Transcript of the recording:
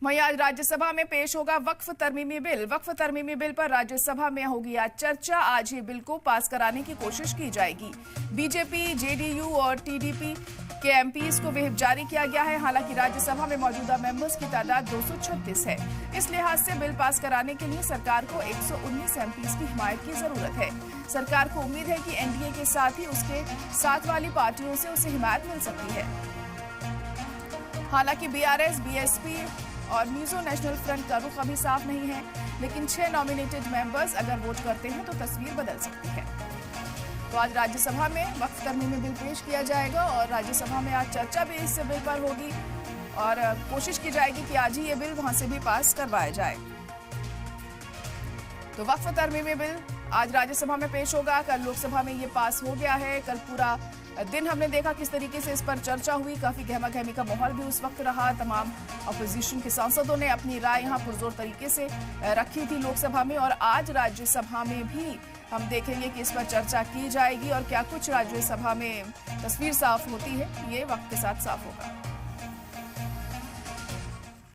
वहीं आज राज्यसभा में पेश होगा वक्फ तरमीमी बिल। वक्फ तरमीमी बिल पर राज्यसभा में होगी आज चर्चा। आज ये बिल को पास कराने की कोशिश की जाएगी। बीजेपी, जेडीयू और टीडीपी के एमपीज को व्हिप जारी किया गया है। हालांकि राज्यसभा में मौजूदा मेंबर्स की तादाद 236 है। इस लिहाज से बिल पास कराने के लिए सरकार को 119 एमपीज की हिमायत की जरूरत है। सरकार को उम्मीद है कि एनडीए के साथ ही उसके साथ वाली पार्टियों से उसे हिमायत मिल सकती है। हालांकि बीआरएस, बीएसपी और मिजो नेशनल फ्रंट का रुख अभी साफ नहीं है, लेकिन 6 नॉमिनेटेड मेंबर्स अगर वोट करते हैं तो तस्वीर बदल सकती है। तो आज राज्यसभा में वक्फ तरमीमी बिल पेश किया जाएगा और राज्यसभा में आज चर्चा भी इस बिल पर होगी और कोशिश की जाएगी कि आज ही ये बिल वहां से भी पास करवाया जाए। तो वक्फ तरमीमी बिल आज राज्यसभा में पेश होगा। कल लोकसभा में ये पास हो गया है। कल पूरा दिन हमने देखा किस तरीके से इस पर चर्चा हुई। काफी गहमा गहमी का माहौल भी उस वक्त रहा। तमाम अपोजिशन के सांसदों ने अपनी राय यहाँ पुरजोर तरीके से रखी थी लोकसभा में, और आज राज्यसभा में भी हम देखेंगे कि इस पर चर्चा की जाएगी और क्या कुछ राज्यसभा में तस्वीर साफ होती है, ये वक्त के साथ साफ होगा।